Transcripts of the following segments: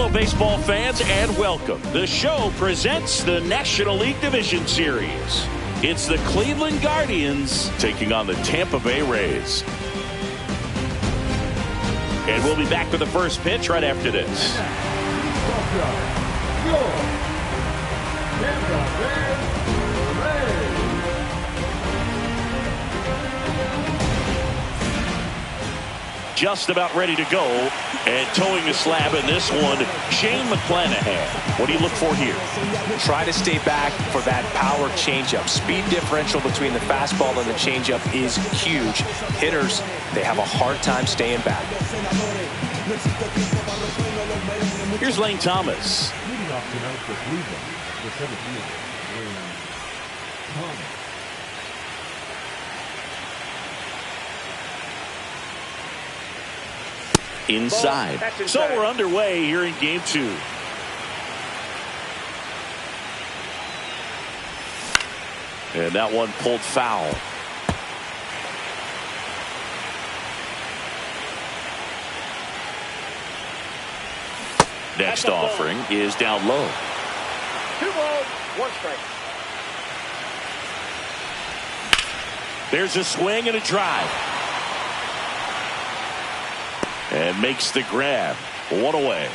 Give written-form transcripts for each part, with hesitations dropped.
Hello, baseball fans, and welcome. The show presents the National League Division Series. It's the Cleveland Guardians taking on the Tampa Bay Rays. And we'll be back with the first pitch right after this. Just about ready to go, and towing the slab in this one, Shane McClanahan. What do you look for here? Try to stay back for that power changeup. Speed differential between the fastball and the changeup is huge. Hitters, they have a hard time staying back. Here's Lane Thomas. Inside. So we're underway here in game 2. And that one pulled foul. Next offering is down low. 2 balls, 1 strike. There's a swing and a drive. And makes the grab. 1 away.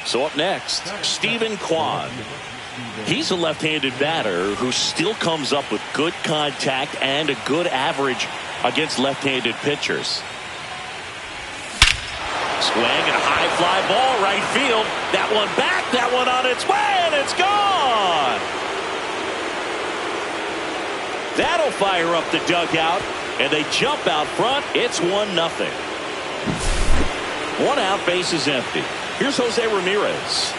So up next, Steven Kwan. He's a left-handed batter who still comes up with good contact and a good average against left-handed pitchers. Swing and a high fly ball right field. That one back, that one on its way, and it's gone. That'll fire up the dugout, and they jump out front. It's 1-0. 1 out, base is empty. Here's Jose Ramirez.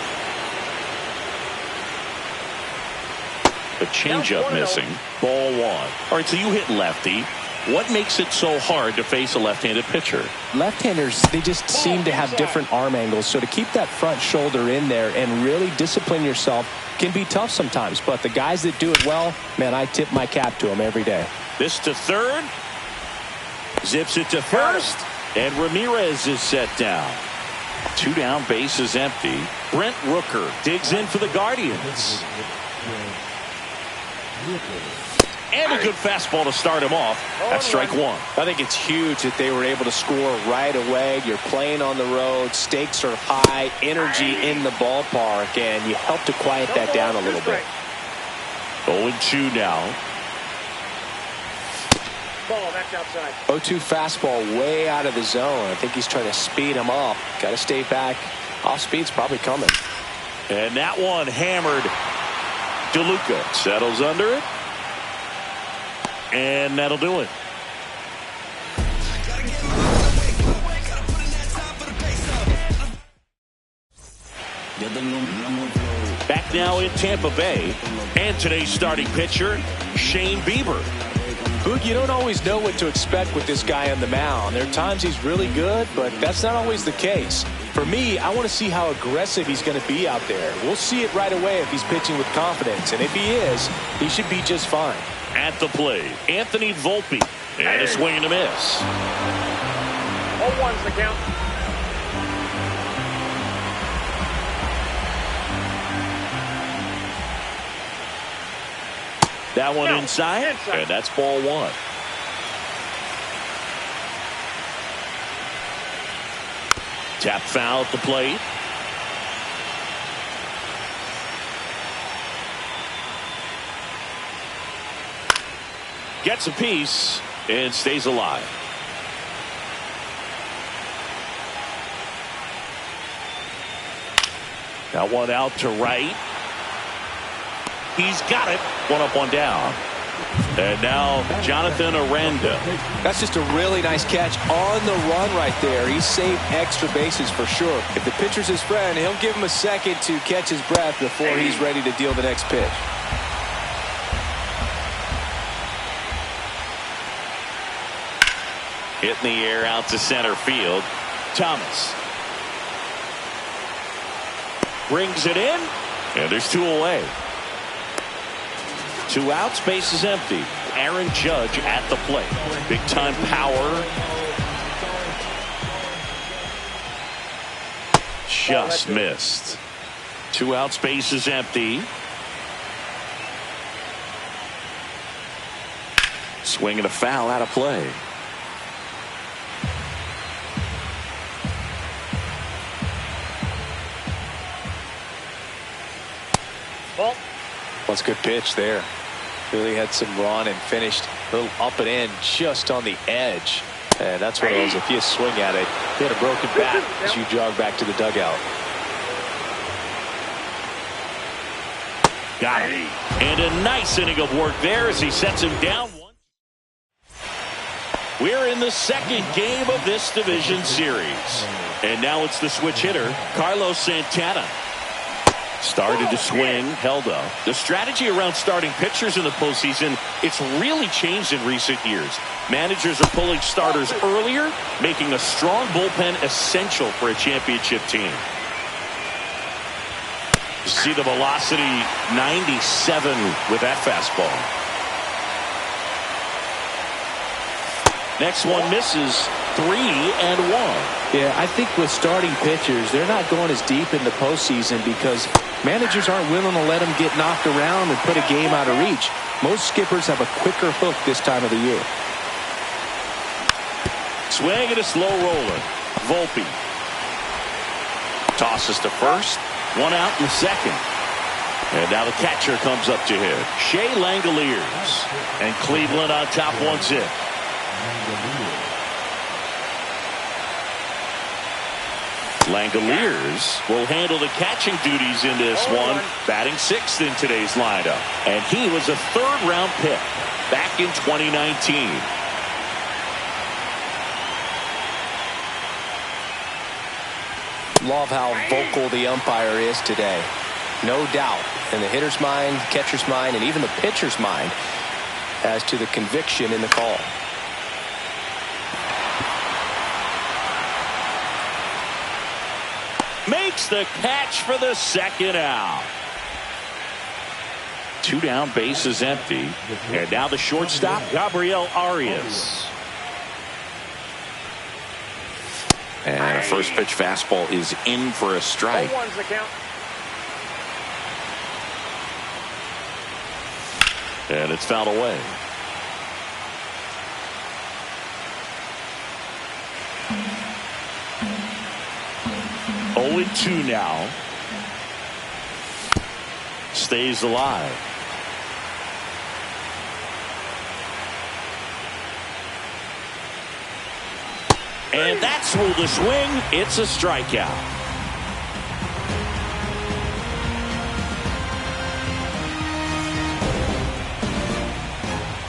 The changeup missing. Ball 1. All right, so you hit lefty. What makes it so hard to face a left-handed pitcher? Left-handers, they just seem to have different arm angles. So to keep that front shoulder in there and really discipline yourself can be tough sometimes. But the guys that do it well, man, I tip my cap to them every day. This to third. Zips it to first. And Ramirez is set down. 2 down, base is empty. Brent Rooker digs in for the Guardians. And a good fastball to start him off. That's strike 1. I think it's huge that they were able to score right away. You're playing on the road. Stakes are high. Energy in the ballpark. And you help to quiet that down a little bit. 0-2 now. Ball, that's outside. 0-2 fastball way out of the zone. I think he's trying to speed him up. Got to stay back. Off speed's probably coming. And that one hammered. DeLuca settles under it. And that'll do it. Back now in Tampa Bay. And today's starting pitcher, Shane Bieber. Boog, you don't always know what to expect with this guy on the mound. There are times he's really good, but that's not always the case. For me, I want to see how aggressive he's going to be out there. We'll see it right away if he's pitching with confidence. And if he is, he should be just fine. At the plate, Anthony Volpe. And a swing and a miss. 0-1's the count. That one inside, and that's ball 1. Tap foul at the plate. Gets a piece and stays alive. That one out to right. He's got it. 1 up, 1 down. And now Jonathan Aranda. That's just a really nice catch on the run right there. He saved extra bases for sure. If the pitcher's his friend, he'll give him a second to catch his breath before he's ready to deal the next pitch. Hit in the air out to center field. Thomas brings it in, and there's 2 away. 2 outs, base is empty. Aaron Judge at the plate. Big time power. just missed. 2 outs, base is empty. Swing and a foul out of play. Ball. That's a good pitch there. Really had some run and finished a little up and in just on the edge. And that's what it was. If you swing at it, you had a broken bat as you jog back to the dugout. Got it. And a nice inning of work there as he sets him down. We're in the second game of this division series. And now it's the switch hitter, Carlos Santana. Started to swing, held up. The strategy around starting pitchers in the postseason, it's really changed in recent years. Managers are pulling starters earlier, making a strong bullpen essential for a championship team. You see the velocity, 97 with that fastball. Next one misses, 3-1. Yeah, I think with starting pitchers, they're not going as deep in the postseason because managers aren't willing to let them get knocked around and put a game out of reach. Most skippers have a quicker hook this time of the year. Swing and a slow roller. Volpe tosses to first. 1 out in the second. And now the catcher comes up to hit. Shea Langoliers. And Cleveland on top 1-0. Langoliers will handle the catching duties in this one, batting 6th in today's lineup. And he was a 3rd-round pick back in 2019. Love how vocal the umpire is today. No doubt in the hitter's mind, catcher's mind, and even the pitcher's mind as to the conviction in the call. Makes the catch for the 2nd out. 2 down, bases empty. And now the shortstop, Gabriel Arias. And a first pitch fastball is in for a strike. 0-1's the count. And it's fouled away. Oh, 2 now. Stays alive. And that's ruled a swing. It's a strikeout.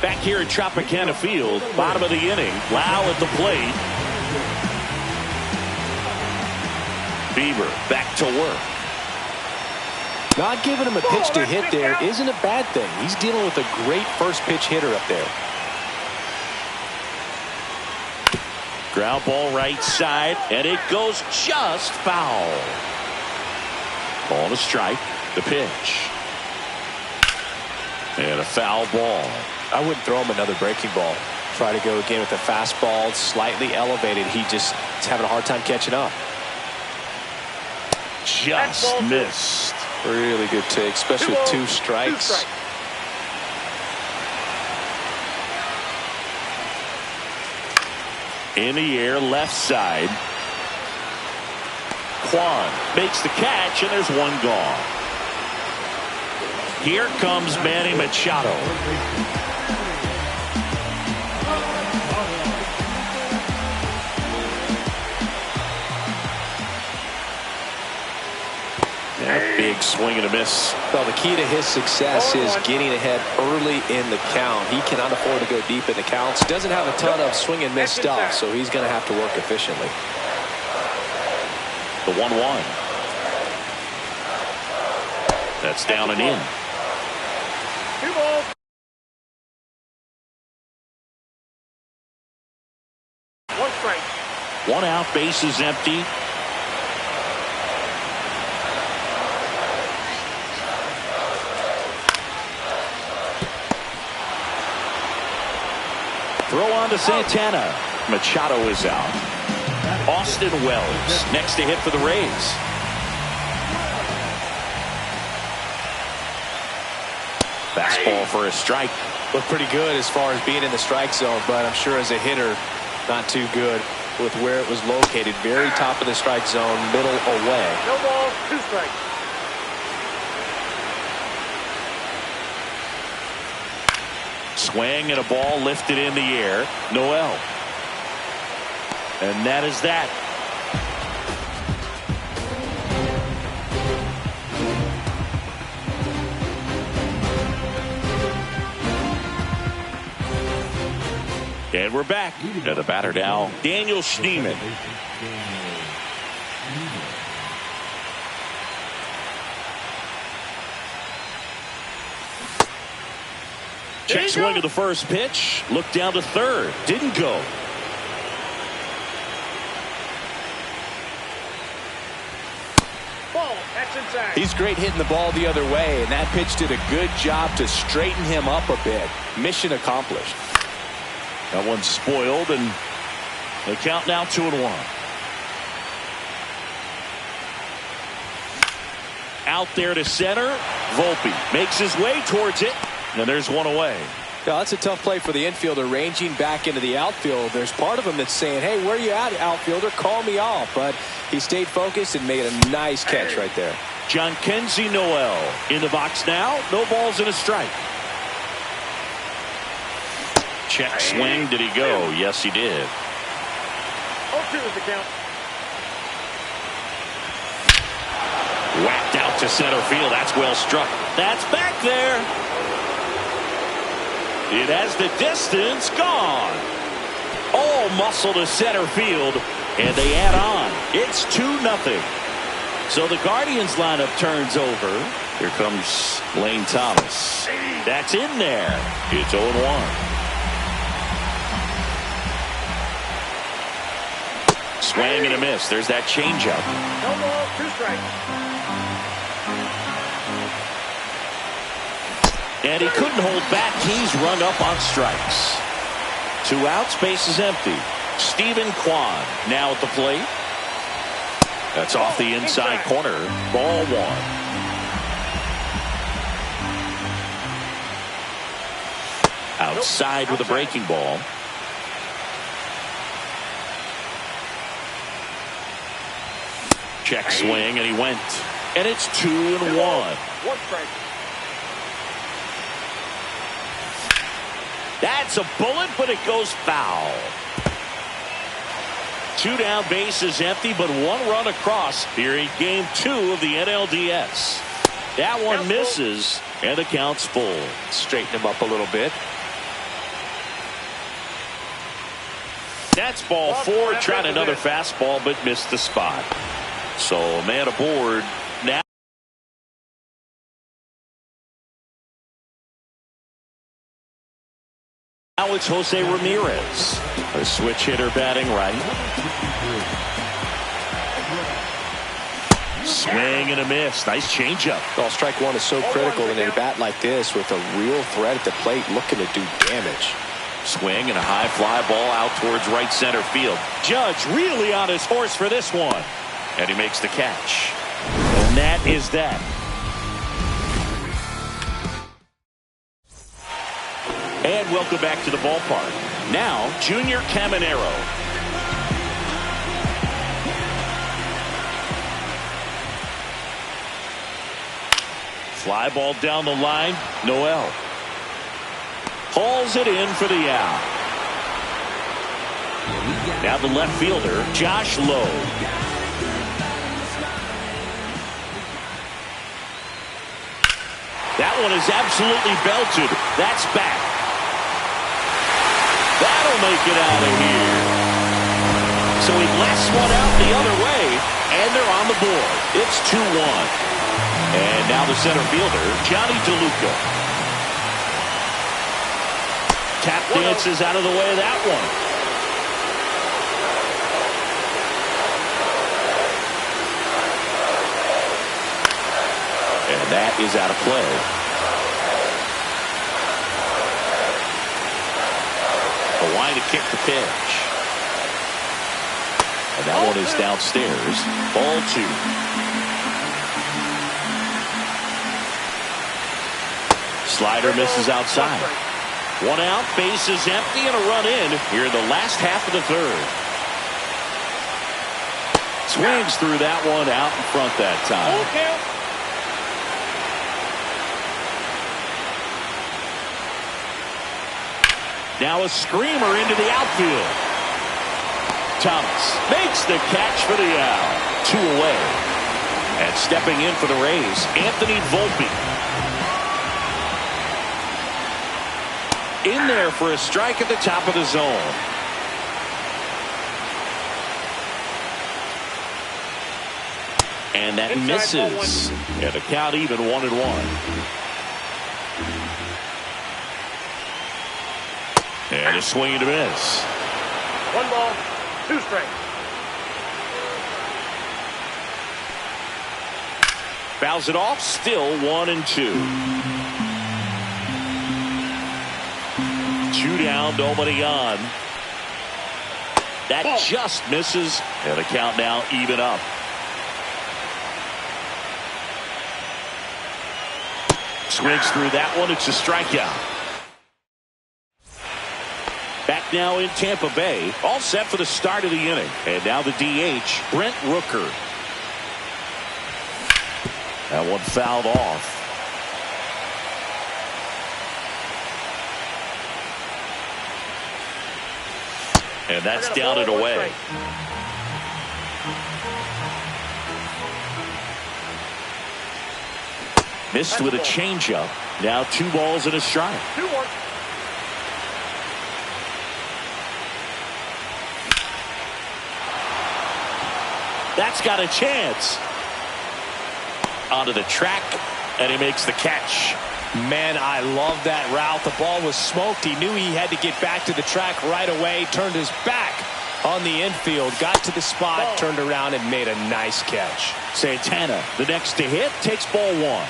Back here at Tropicana Field, bottom of the inning. Lau at the plate. Bieber back to work. Not giving him a pitch to hit there isn't a bad thing. He's dealing with a great first pitch hitter up there. Ground ball right side, and it goes just foul. Ball to strike, the pitch. And a foul ball. I wouldn't throw him another breaking ball. Try to go again with the fastball, slightly elevated. He just is having a hard time catching up. Just missed. Really good take, especially with 2 strikes. In the air, left side. Kwan makes the catch, and there's 1 gone. Here comes Manny Machado. A big swing and a miss. Well, the key to his success is getting ahead early in the count. He cannot afford to go deep in the counts. Doesn't have a ton of swing and miss stuff, so he's going to have to work efficiently. The 1-1. That's down and in. 2 balls. One strike. 1 out, base is empty. Throw on to Santana. Machado is out. Austin Wells next to hit for the Rays. Fastball for a strike. Looked pretty good as far as being in the strike zone, but I'm sure as a hitter, not too good with where it was located. Very top of the strike zone, middle away. No balls, 2 strikes. Swing and a ball lifted in the air. Noel. And that is that. And we're back. And the batter now, Daniel Schneemann. Check swing of the first pitch. Look down to third. Didn't go. Ball, that's inside. He's great hitting the ball the other way, and that pitch did a good job to straighten him up a bit. Mission accomplished. That one's spoiled, and the count now 2-1. Out there to center. Volpe makes his way towards it, and there's one away. Now, that's a tough play for the infielder, ranging back into the outfield. There's part of him that's saying, hey, where you at, outfielder? Call me off. But he stayed focused and made a nice catch right there. Jhonkensy Noel in the box now. No balls and a strike. Check swing. Did he go? Yes, he did. 0-2 is the count. Whacked out to center field. That's well struck. That's back there. It has the distance. Gone. All muscle to center field. And they add on. It's 2-0. So the Guardians lineup turns over. Here comes Lane Thomas. That's in there. It's 0-1. Swing and a miss. There's that changeup. No ball, 2 strikes. And he couldn't hold back. He's rung up on strikes. 2 outs, base is empty. Stephen Kwan now at the plate. That's off the inside corner. Ball 1. Outside with a breaking ball. Check swing, and he went. And it's 2-1. 1 strike. That's a bullet, but it goes foul. 2 down, base is empty, but 1 run across here in game 2 of the NLDS. That one misses, and the count's full. Straighten him up a little bit. That's ball 4. Tried another fastball, but missed the spot. So a man aboard now. Now it's Jose Ramirez, a switch hitter batting right. Swing and a miss. Nice changeup. Well, strike 1 is so critical in a bat like this with a real threat at the plate looking to do damage. Swing and a high fly ball out towards right center field. Judge really on his horse for this one. And he makes the catch. And that is that. And welcome back to the ballpark. Now, Junior Caminero. Fly ball down the line. Noel hauls it in for the out. Now the left fielder, Josh Lowe. That one is absolutely belted. That's back. That'll make it out of here. So he blasts one out the other way, and they're on the board. It's 2-1. And now the center fielder, Johnny DeLuca. Tap dances out of the way of that one. And that is out of play. Hawaii to kick the pitch. And that one is downstairs. Ball 2. Slider misses outside. One out, base is empty, and a run in here in the last half of the third. Swings through that one out in front that time. Now a screamer into the outfield. Thomas makes the catch for the out. 2 away. And stepping in for the Rays, Anthony Volpe. In there for a strike at the top of the zone. And that misses. And the count even 1-1. And a swing and a miss. 1 ball, 2 strikes. Fouls it off, still 1-2. 2 down, nobody on. That just misses, and the count now even up. Swings through that one, it's a strikeout. Back now in Tampa Bay, all set for the start of the inning. And now the DH, Brent Rooker. That one fouled off. And that's down and away. Missed with a changeup. Now 2 balls and a strike. 2-1. That's got a chance. Onto the track, and he makes the catch. Man, I love that route. The ball was smoked. He knew he had to get back to the track right away. Turned his back on the infield. Got to the spot, turned around, and made a nice catch. Santana, the next to hit, takes ball 1.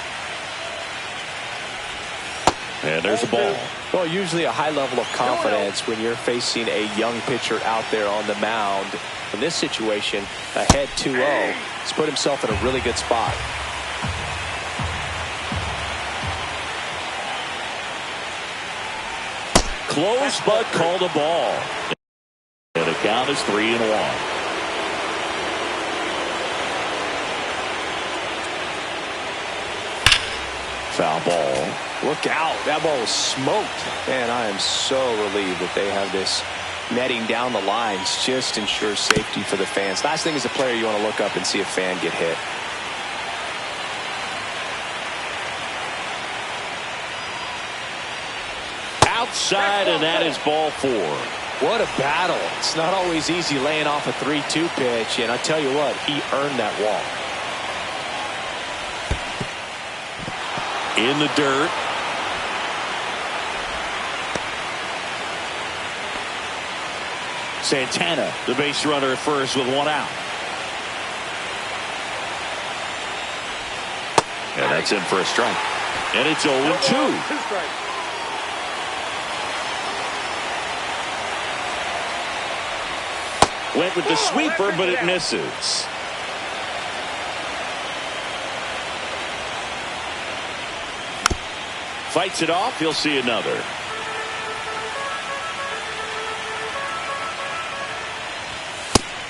And there's a ball. Well, usually a high level of confidence when you're facing a young pitcher out there on the mound. In this situation, ahead 2-0, he's put himself in a really good spot. Close, but called a ball. And the count is 3-1. Foul ball. Look out. That ball was smoked. Man, I am so relieved that they have this netting down the lines. Just ensures safety for the fans. Last thing as a player, you want to look up and see a fan get hit. Outside, and that is ball 4. What a battle. It's not always easy laying off a 3-2 pitch, and I tell you what, he earned that walk. In the dirt. Santana, the base runner at first with 1 out. And that's in for a strike. And it's 0-2. 2 strikes. Went with the sweeper, but it misses. Fights it off. He'll see another.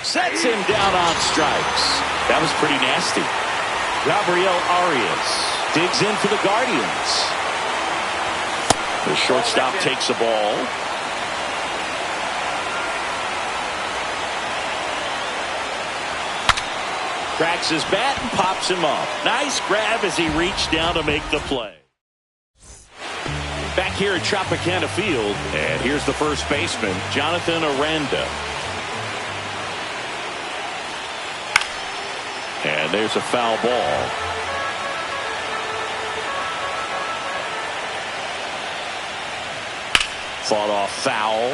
Sets him down on strikes. That was pretty nasty. Gabriel Arias digs in for the Guardians. The shortstop takes the ball. Cracks his bat and pops him up. Nice grab as he reached down to make the play. Back here at Tropicana Field, and here's the first baseman, Jonathan Aranda. And there's a foul ball. Fought off foul.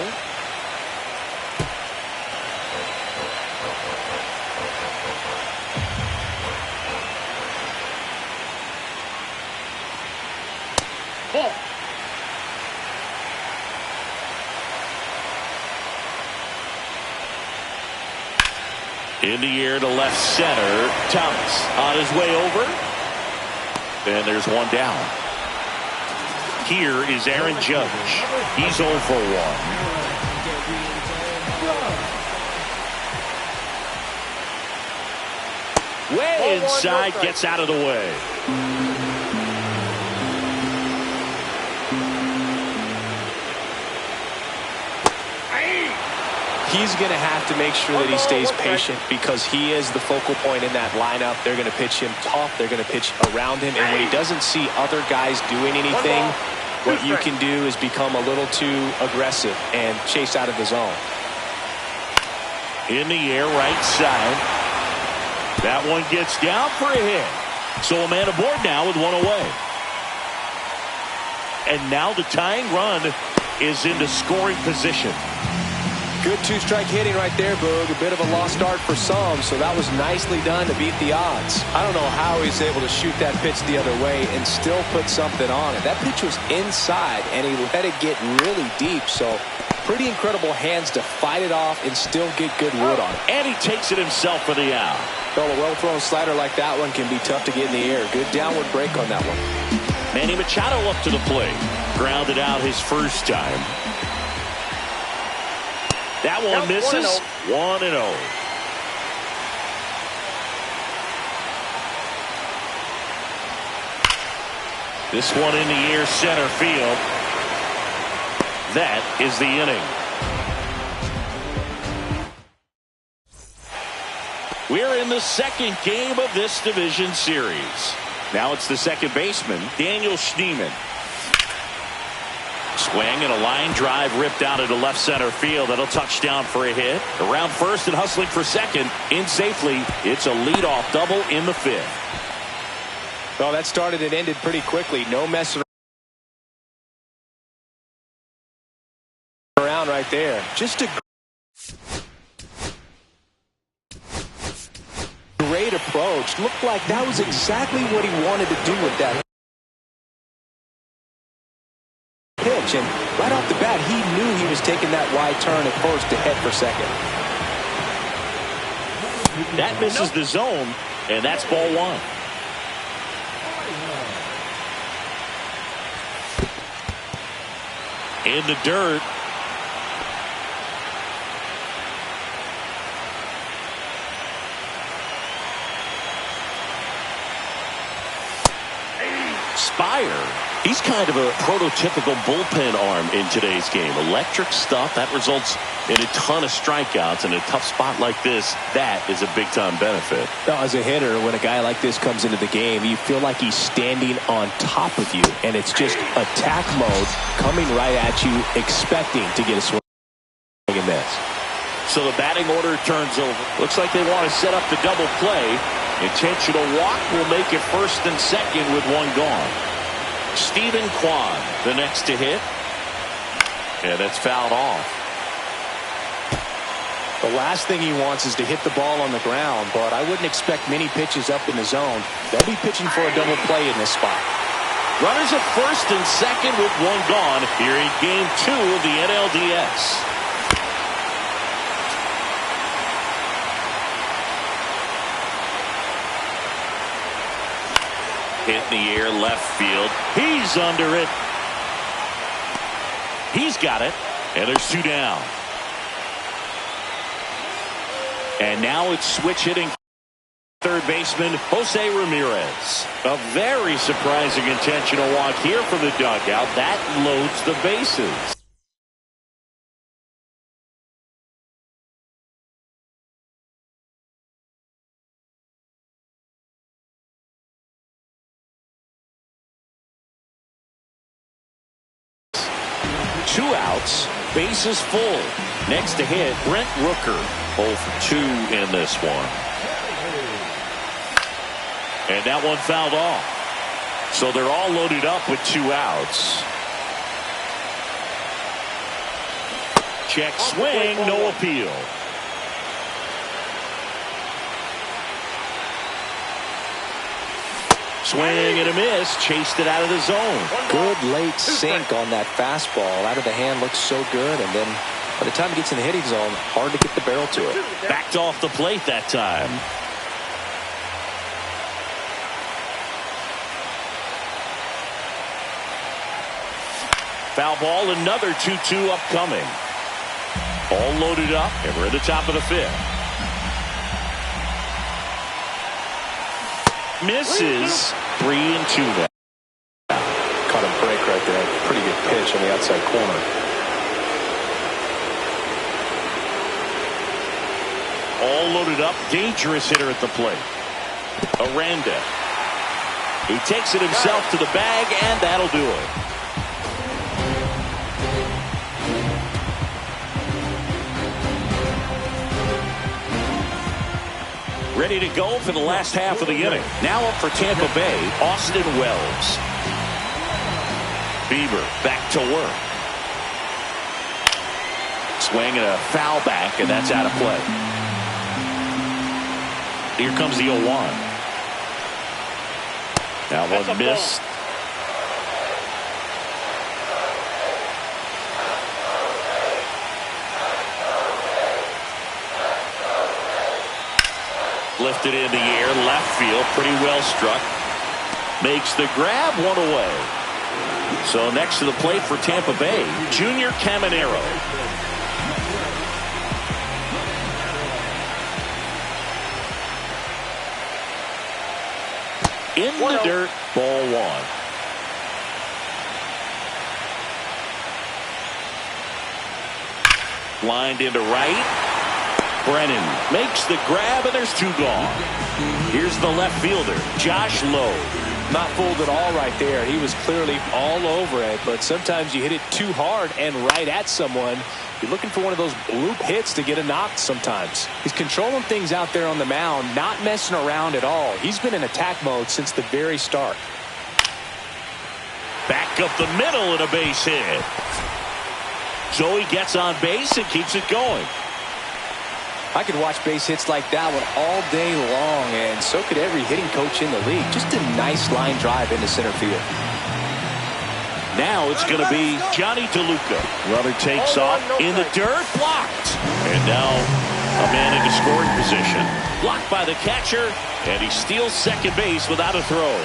Ball. In the air to left center. Thomas on his way over. And there's 1 down. here is Aaron Judge. He's 0 for 1. Way inside, gets out of the way. He's going to have to make sure that he stays patient because he is the focal point in that lineup. They're going to pitch him tough. They're going to pitch around him. And when he doesn't see other guys doing anything, what you can do is become a little too aggressive and chase out of the zone. In the air, right side. That one gets down for a hit. So a man aboard now with one away. And now the tying run is into scoring position. Good two-strike hitting right there, Boog. A bit of a lost start for some, so that was nicely done to beat the odds. I don't know how he's able to shoot that pitch the other way and still put something on it. That pitch was inside, and he let it get really deep, so pretty incredible hands to fight it off and still get good wood on it. And he takes it himself for the out. Well, a well-thrown slider like that one can be tough to get in the air. Good downward break on that one. Manny Machado up to the plate. Grounded out his first time. That one misses. 1-0. This one in the air, center field. That is the inning. We're in the second game of this division series. Now it's the second baseman, Daniel Schneemann. Swing and a line drive ripped out into left center field. That'll touch down for a hit. Around first and hustling for second. In safely. It's a leadoff double in the fifth. Well, that started and ended pretty quickly. No messing around right there. Just a great approach. Looked like that was exactly what he wanted to do with that pitch, and right off the bat he knew he was taking that wide turn at first to head for second. That misses the zone, and that's ball one. In the dirt. Spire. He's kind of a prototypical bullpen arm in today's game. Electric stuff that results in a ton of strikeouts. In a tough spot like this, that is a big-time benefit. Now, as a hitter, when a guy like this comes into the game, you feel like he's standing on top of you, and it's just attack mode coming right at you, expecting to get a swing and miss. So the batting order turns over. Looks like they want to set up the double play. Intentional walk will make it first and second with one gone. Stephen Kwan, the next to hit. And that's fouled off. The last thing he wants is to hit the ball on the ground, but I wouldn't expect many pitches up in the zone. They'll be pitching for a double play in this spot. Runners at first and second with one gone here in Game 2 of the NLDS. Hit in the air, left field. He's under it. He's got it. And there's two down. And now it's switch hitting third baseman Jose Ramirez. A very surprising intentional walk here from the dugout. That loads the bases. Two outs, bases full. Next to hit, Brent Rooker. 0 for 2 in this one. And that one fouled off. So they're all loaded up with 2 outs. Check swing, no appeal. Swing and a miss, chased it out of the zone. Good late sink on that fastball. Out of the hand, looks so good, and then by the time it gets in the hitting zone, hard to get the barrel to it. Backed off the plate that time. Foul ball, another 2-2 upcoming. All loaded up, and we're at the top of the fifth. Misses. 3-2 now. Caught a break right there. Pretty good pitch on the outside corner. All loaded up. Dangerous hitter at the plate. Aranda. He takes it himself to the bag, and that'll do it. Ready to go for the last half of the inning. Now up for Tampa Bay, Austin Wells. Bieber back to work. Swing and a foul back, and that's out of play. Here comes the 0-1. Now one missed. Lifted in the air, left field, pretty well struck. Makes the grab, one away. So next to the plate for Tampa Bay, Junior Caminero. In the dirt, ball one. Lined into right. Brennan makes the grab, and there's two gone. Here's the left fielder, Josh Lowe. Not fooled at all right there. He was clearly all over it, but sometimes you hit it too hard and right at someone. You're looking for one of those bloop hits to get a knock sometimes. He's controlling things out there on the mound, not messing around at all. He's been in attack mode since the very start. Back up the middle and a base hit. So he gets on base and keeps it going. I could watch base hits like that one all day long, and so could every hitting coach in the league. Just a nice line drive into center field. Now it's going to be Johnny DeLuca. Runner takes off in the dirt, blocked. And now a man into scoring position. Blocked by the catcher, and he steals second base without a throw.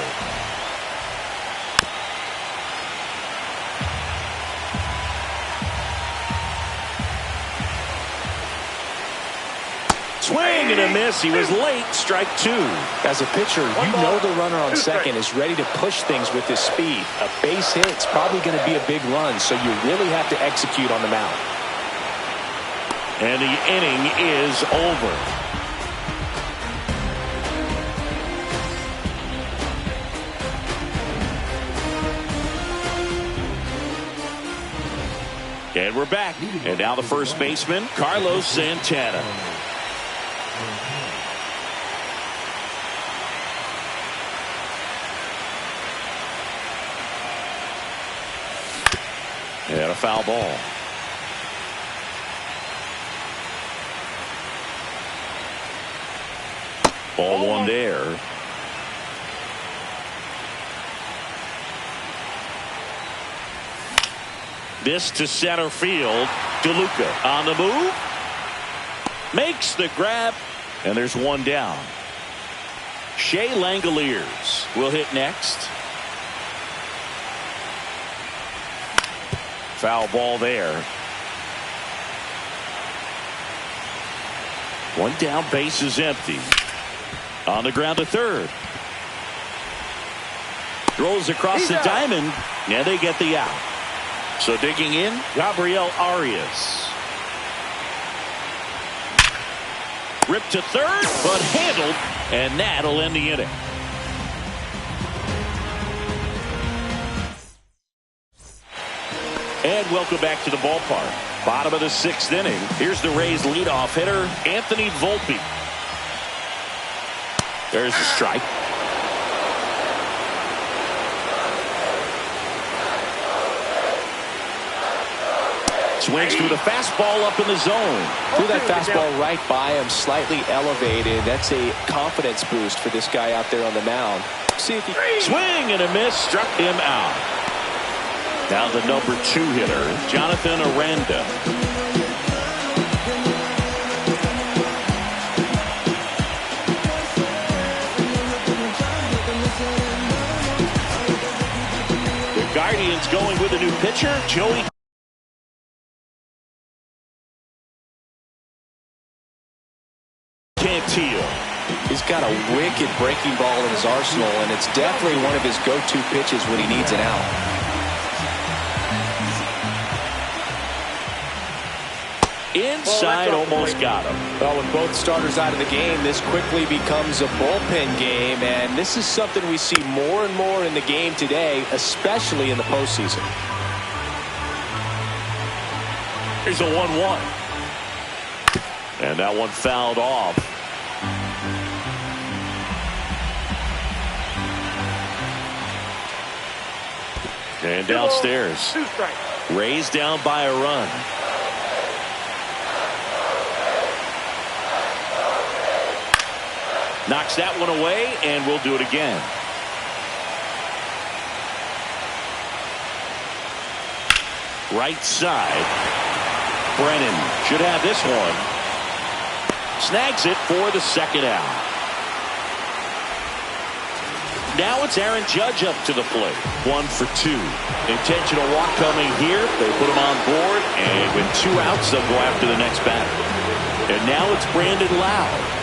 Swing and a miss. He was late. Strike two. As a pitcher, you know the runner on second is ready to push things with his speed. A base hit's probably going to be a big run, so you really have to execute on the mound. And the inning is over. And we're back. And now the first baseman, Carlos Santana. And a foul ball. Ball one there. This to center field. DeLuca on the move. Makes the grab. And there's one down. Shea Langoliers will hit next. Foul ball there. One down, base is empty. On the ground to third. Throws across the diamond, and they get the out. So digging in, Gabriel Arias. Ripped to third, but handled, and that'll end the inning. And welcome back to the ballpark. Bottom of the sixth inning. Here's the Rays leadoff hitter, Anthony Volpe. There's the strike. Swings through the fastball up in the zone. Threw that fastball right by him, slightly elevated. That's a confidence boost for this guy out there on the mound. See if he... Swing and a miss, struck him out. Now the number 2 hitter, Jonathan Aranda. Guardians going with a new pitcher, Joey Cantillo. He's got a wicked breaking ball in his arsenal, and it's definitely one of his go-to pitches when he needs an out. Inside, almost got him. Well, with both starters out of the game, this quickly becomes a bullpen game, and this is something we see more and more in the game today, especially in the postseason. Here's a 1-1. And that one fouled off. And downstairs. Rays down by a run. Knocks that one away, and we'll do it again. Right side. Brennan should have this one. Snags it for the second out. Now it's Aaron Judge up to the plate. 1 for 2. Intentional walk coming here. They put him on board, and with 2 outs, they'll go after the next batter. And now it's Brandon Lowe.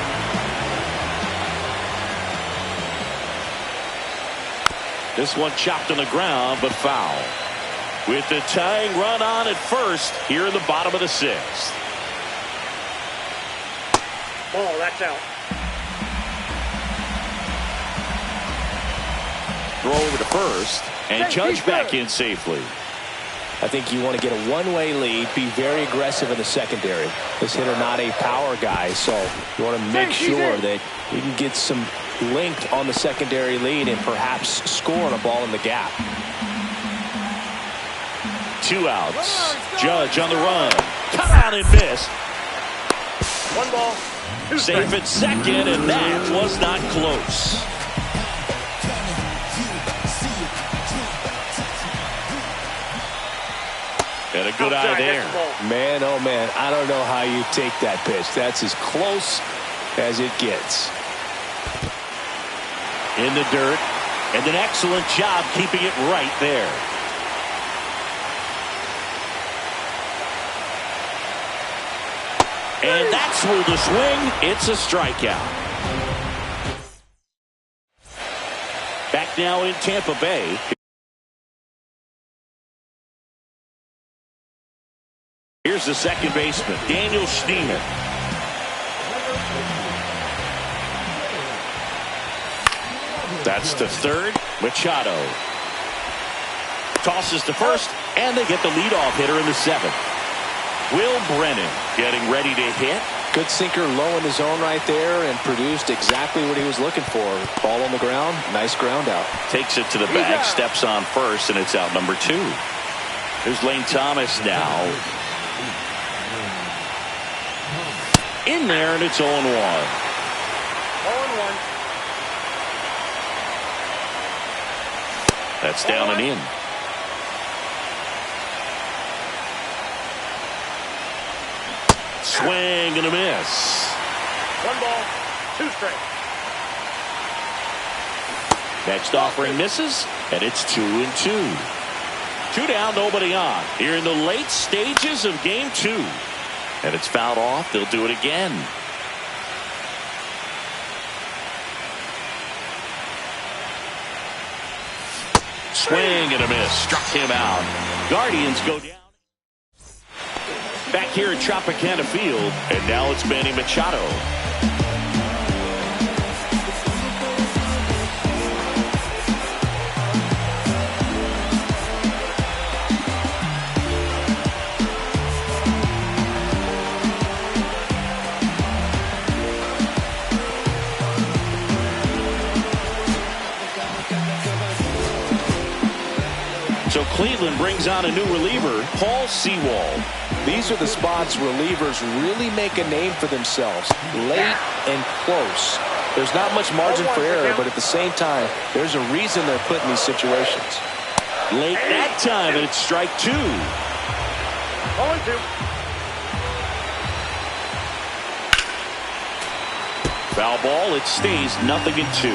This one chopped on the ground, but foul. With the tying run on at first here in the bottom of the 6th. Ball, that's out. Throw over to first, and Judge back in safely. I think you want to get a one-way lead, be very aggressive in the secondary. This hitter not a power guy, so you want to make sure that you can get some linked on the secondary lead and perhaps score on a ball in the gap. 2 outs. Judge on the run. Cut out and missed. 1 ball. 2 Safe strikes. at second, and that was not close. And a good eye there. Man, oh man, I don't know how you take that pitch. That's as close as it gets. In the dirt, and an excellent job keeping it right there. And that's where the swing. It's a strikeout. Back now in Tampa Bay. Here's the second baseman, Daniel Schneemann. That's to third. Machado tosses to first, and they get the leadoff hitter in the 7th. Will Brennan getting ready to hit. Good sinker low in the zone right there and produced exactly what he was looking for. Ball on the ground, nice ground out. Takes it to the bag, steps on first, and it's out number 2. Here's Lane Thomas now. In there, and it's 0-1. 0-1. That's down and in. Swing and a miss. 1 ball. 2 strikes. Next offering misses, and it's 2-2. 2 down, nobody on. Here in the late stages of game 2. And it's fouled off. They'll do it again. Swing and a miss. Struck him out. Guardians go down. Back here at Tropicana Field, and now it's Manny Machado. So Cleveland brings on a new reliever, Paul Sewald. These are the spots relievers really make a name for themselves. Late and close. There's not much margin for error, but at the same time, there's a reason they're put in these situations. Late that time, and it's strike 2. 0-2. Foul ball, it stays 0-2.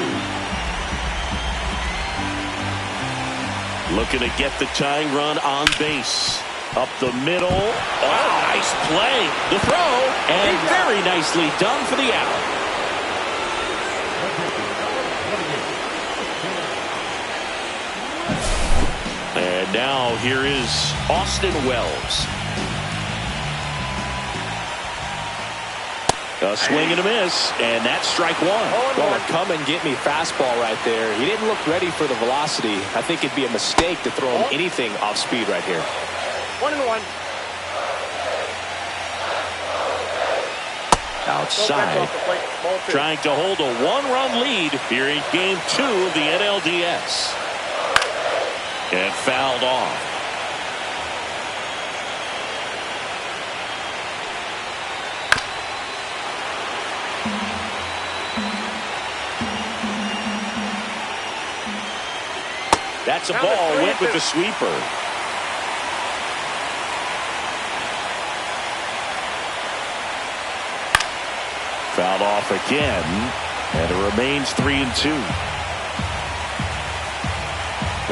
Looking to get the tying run on base. Up the middle. Oh, nice play. The throw. And very nicely done for the out. And now here is Austin Wells. A swing and a miss, and that's strike one. Well, a come and get me fastball right there. He didn't look ready for the velocity. I think it'd be a mistake to throw him anything off speed right here. 1-1. Outside, trying to hold a one-run lead here in Game 2 of the NLDS. And fouled off. That's a ball. Went with the sweeper. Fouled off again, and it remains 3-2.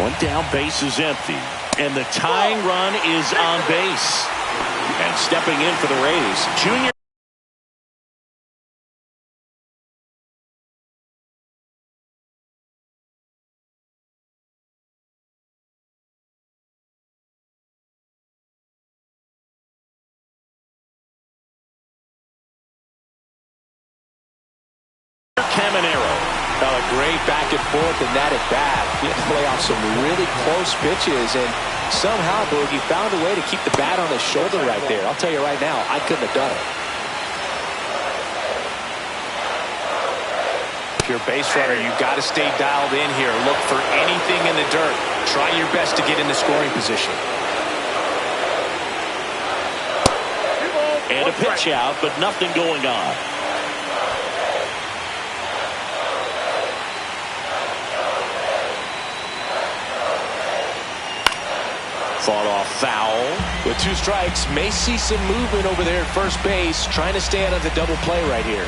One down, base is empty, and the tying run is on base. And stepping in for the Rays, Junior Caminero. A great back and forth in that at bat. He had to play off some really close pitches, and somehow Boogie found a way to keep the bat on his shoulder right there. I'll tell you right now, I couldn't have done it. If you're a base runner, you've got to stay dialed in here. Look for anything in the dirt. Try your best to get in the scoring position. And a pitch out, but nothing going on. Fought off foul. With 2 strikes, may see some movement over there at first base, trying to stay out of the double play right here.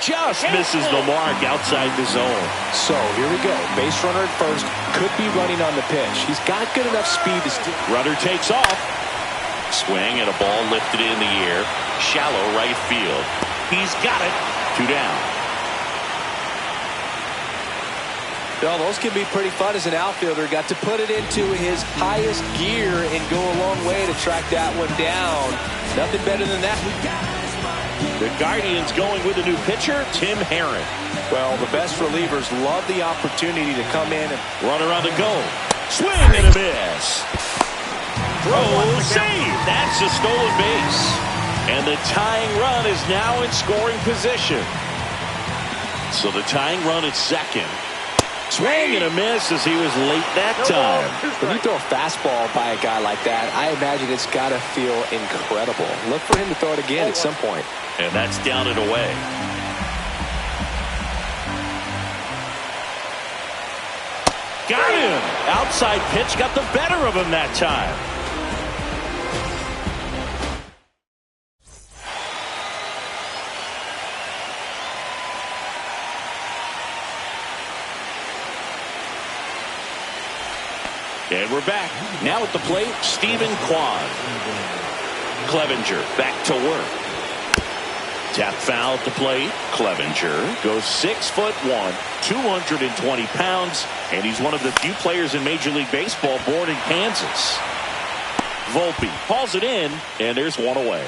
Just misses the mark outside the zone. So here we go. Base runner at first, could be running on the pitch. He's got good enough speed to still. Runner takes off. Swing and a ball lifted in the air. Shallow right field. He's got it. 2 down. Well, those can be pretty fun as an outfielder. Got to put it into his highest gear and go a long way to track that one down. Nothing better than that. The Guardians going with a new pitcher, Tim Herrin. Well, the best relievers love the opportunity to come in and runner on the go. Swing and a miss. Throw save. That's a stolen base. And the tying run is now in scoring position. So the tying run at second. Swing and a miss as he was late that time. When you throw a fastball by a guy like that, I imagine it's got to feel incredible. Look for him to throw it again at some point. And that's down and away. Got him. Outside pitch got the better of him that time. And we're back. Now at the plate, Stephen Kwan. Clevenger back to work. Tap foul at the plate. Clevenger goes 6'1", 220 pounds, and he's one of the few players in Major League Baseball born in Kansas. Volpe calls it in, and there's one away.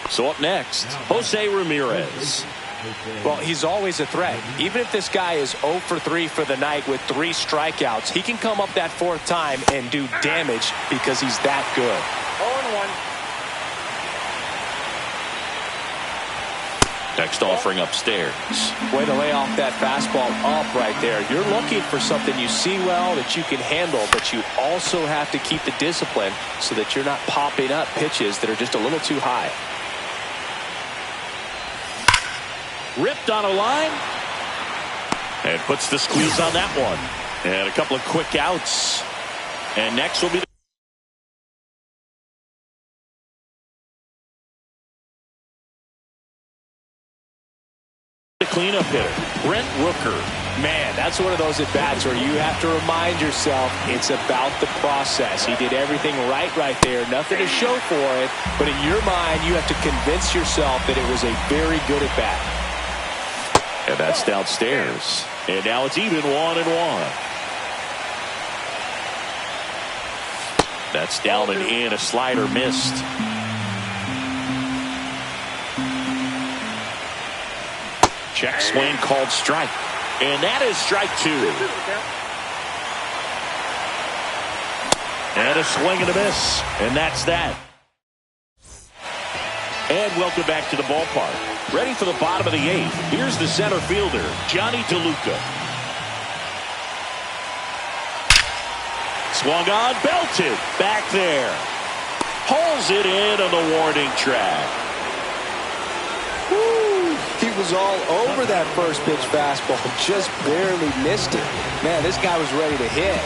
So up next, Jose Ramirez. Well, he's always a threat. Even if this guy is 0 for 3 for the night with 3 strikeouts, he can come up that 4th time and do damage because he's that good. 0-1. Next offering upstairs. Way to lay off that fastball up right there. You're looking for something you see well that you can handle, but you also have to keep the discipline so that you're not popping up pitches that are just a little too high. Ripped on a line. And puts the squeeze on that one. And a couple of quick outs. And next will be the cleanup hitter, Brent Rooker. Man, that's one of those at-bats where you have to remind yourself it's about the process. He did everything right there. Nothing to show for it. But in your mind, you have to convince yourself that it was a very good at-bat. And that's downstairs. And now it's even 1-1. That's down and in. A slider missed. Check swing called strike. And that is strike 2. And a swing and a miss. And that's that. And welcome back to the ballpark. Ready for the bottom of the 8th. Here's the center fielder, Johnny DeLuca. Swung on, belted. Back there. Pulls it in on the warning track. Woo. He was all over that first pitch fastball. Just barely missed it. Man, this guy was ready to hit.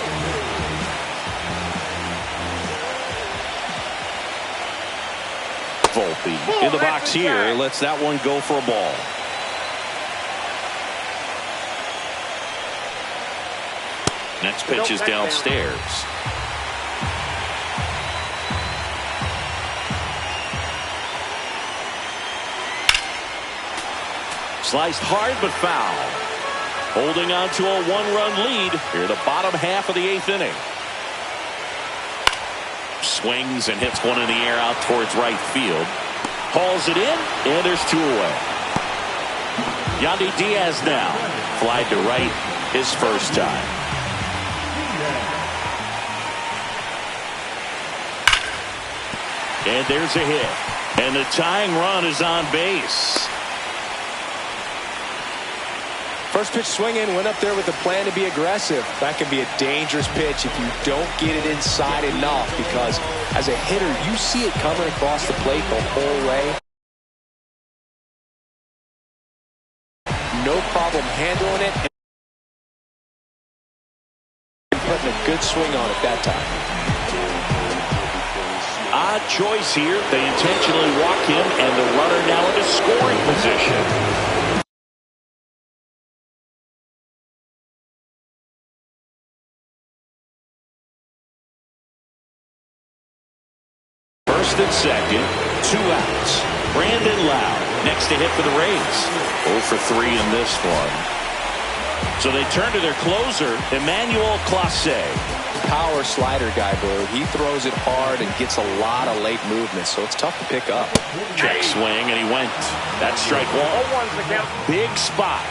Volpe in the box here. Lets that one go for a ball. Next pitch is downstairs. Sliced hard but foul. Holding on to a 1-run lead here the bottom half of the 8th inning. Swings and hits one in the air out towards right field. Hauls it in, and there's 2 away. Yandy Diaz now flied to right his first time. And there's a hit. And the tying run is on base. First pitch swinging, went up there with a plan to be aggressive. That can be a dangerous pitch if you don't get it inside enough, because as a hitter, you see it coming across the plate the whole way. No problem handling it and putting a good swing on it that time. Odd choice here. They intentionally walk him, and the runner now into scoring position. First and second, 2 outs. Brandon Lowe next to hit for the Rays. 0 for 3 in this one. So they turn to their closer, Emmanuel Clase. Power slider guy, Boo. He throws it hard and gets a lot of late movement, so it's tough to pick up. Check swing, and he went. That's strike 1. Big spot.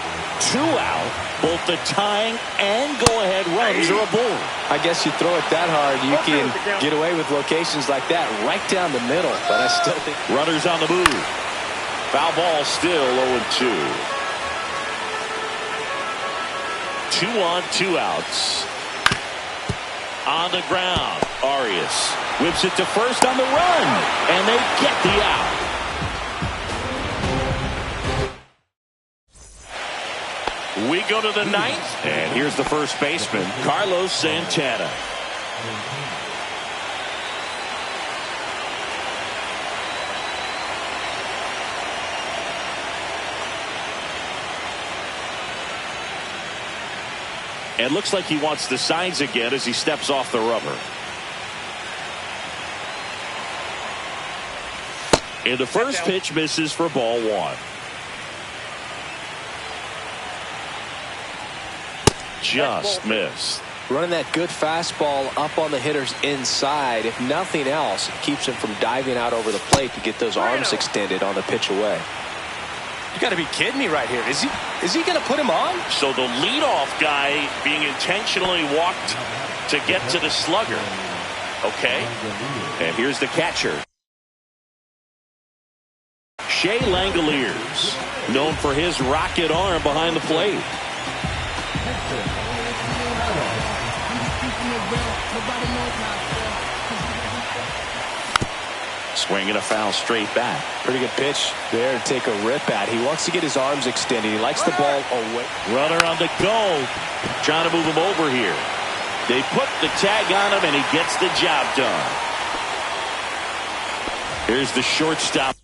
2 out. Both the tying and go-ahead runs are aboard. I guess you throw it that hard, you can get away with locations like that right down the middle, but I still think... Runners on the move. Foul ball still 0-2. 2 on, 2 outs. On the ground, Arias whips it to first on the run, and they get the out. We go to the 9th, and here's the first baseman, Carlos Santana. And looks like he wants the signs again as he steps off the rubber. And the first pitch misses for ball 1. Just missed. Running that good fastball up on the hitter's inside. If nothing else, it keeps him from diving out over the plate to get those arms extended on the pitch away. You got to be kidding me right here. Is he going to put him on? So the leadoff guy being intentionally walked to get to the slugger. Okay. And here's the catcher. Shea Langoliers, known for his rocket arm behind the plate. Swinging a foul straight back. Pretty good pitch there to take a rip at. He wants to get his arms extended. He likes the ball away. Runner on the go. Trying to move him over here. They put the tag on him, and he gets the job done. Here's the shortstop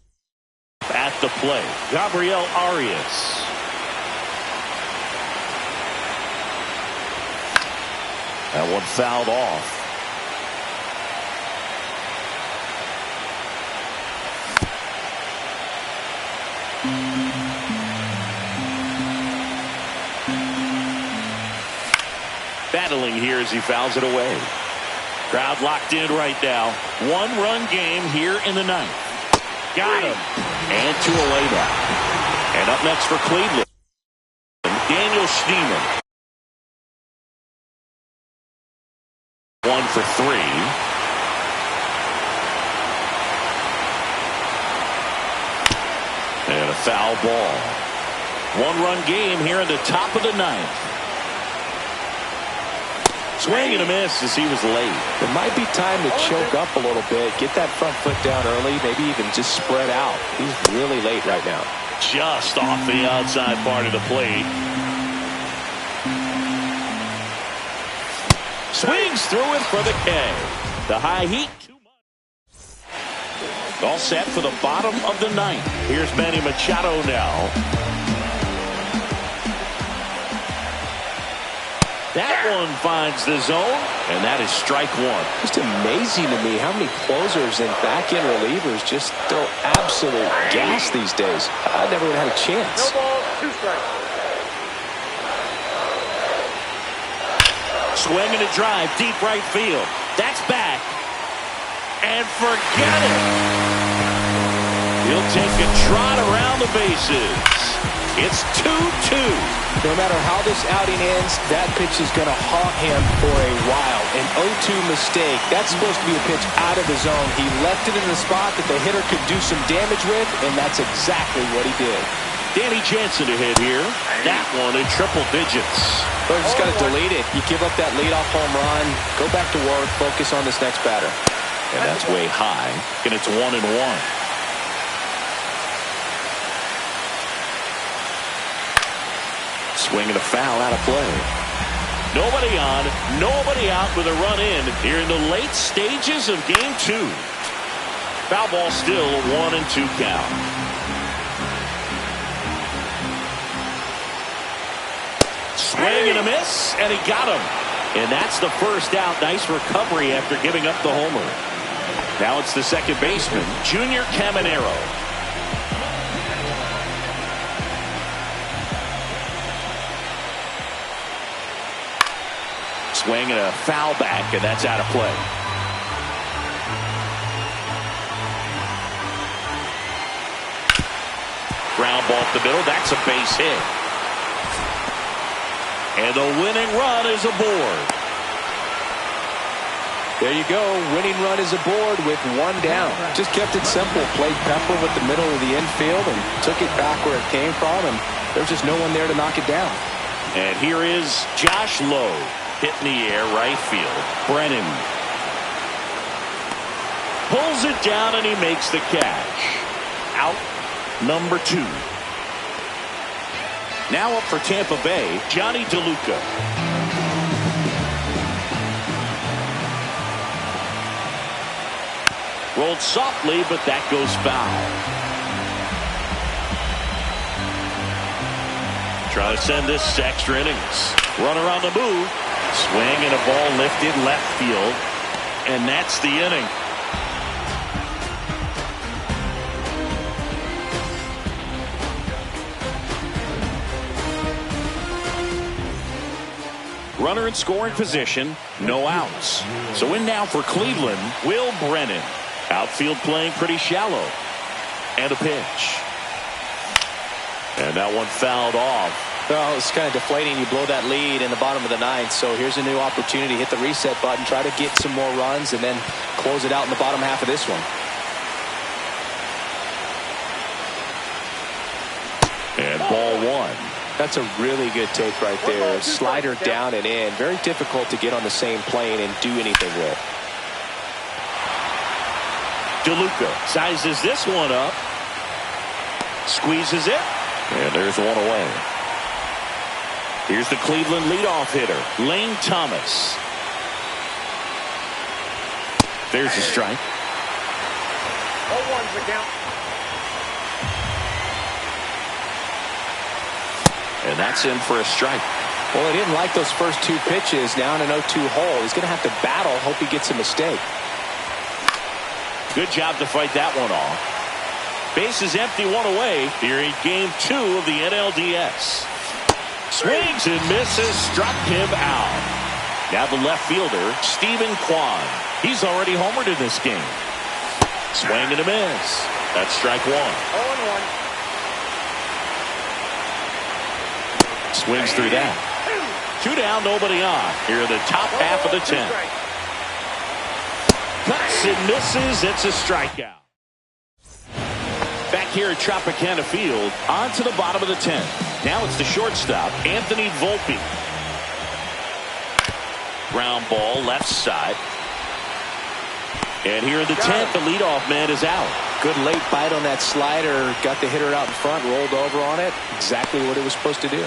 at the plate, Gabriel Arias. That one fouled off. Battling here as he fouls it away. Crowd locked in right now. One-run game here in the ninth. Got him. And two away now. And up next for Cleveland, Daniel Schneemann. 1 for 3. And a foul ball. One-run game here in the top of the ninth. Swing and a miss as he was late. It might be time to choke up a little bit, get that front foot down early, maybe even just spread out. He's really late right now. Just off the outside part of the plate. Swings through it for the K. The high heat. All set for the bottom of the ninth. Here's Manny Machado now. That one finds the zone, and that is strike one. Just amazing to me how many closers and back-end relievers just throw absolute gas these days. I never would have had a chance. No balls, 2 strikes. Swing and a drive, deep right field. That's back. And forget it. He'll take a trot around the bases. It's 2-2. No matter how this outing ends, that pitch is going to haunt him for a while. An 0-2 mistake. That's supposed to be a pitch out of the zone. He left it in the spot that the hitter could do some damage with, and that's exactly what he did. Danny Jansen to hit here. That one in triple digits. But you just got to delete it. You give up that leadoff home run, go back to work, focus on this next batter. And that's way high, and it's 1-1. Swinging a foul out of play. Nobody on, nobody out with a run in here in the late stages of game 2. Foul ball still a 1-2 count. Swing and a miss, and he got him. And that's the first out. Nice recovery after giving up the homer. Now it's the second baseman, Junior Caminero. Swing and a foul back, and that's out of play. Ground ball up the middle. That's a base hit. And the winning run is aboard. There you go. Winning run is aboard with 1 down. Just kept it simple. Played pepper with the middle of the infield and took it back where it came from, and there's just no one there to knock it down. And here is Josh Lowe. Hit in the air, right field. Brennan pulls it down and he makes the catch. Out number 2. Now up for Tampa Bay, Johnny DeLuca. Rolled softly, but that goes foul. Try to send this to extra innings. Runner on the move. Swing and a ball lifted left field. And that's the inning. Runner in scoring position, no outs. So in now for Cleveland, Will Brennan. Outfield playing pretty shallow. And a pitch. And that one fouled off. Well, it's kind of deflating. You blow that lead in the bottom of the ninth. So here's a new opportunity. Hit the reset button. Try to get some more runs and then close it out in the bottom half of this one. And ball 1. That's a really good take right there. Slider down and in. Very difficult to get on the same plane and do anything with. DeLuca sizes this one up. Squeezes it. And there's one away. Here's the Cleveland leadoff hitter, Lane Thomas. There's a strike. 0-1's the count. And that's in for a strike. Well, he didn't like those first two pitches. Now in an 0-2 hole, he's going to have to battle. Hope he gets a mistake. Good job to fight that one off. Base is empty, one away here in Game 2 of the NLDS. Swings and misses, struck him out. Now the left fielder, Stephen Kwan. He's already homered in this game. Swing and a miss. That's strike one. 0-1. Swings through that. 2 down, nobody on. Here in the top half of the 10th. Cuts and misses. It's a strikeout. Back here at Tropicana Field, on to the bottom of the 10th. Now it's the shortstop, Anthony Volpe. Ground ball, left side. And here in the 10th, the leadoff man is out. Good late bite on that slider. Got the hitter out in front, rolled over on it. Exactly what it was supposed to do.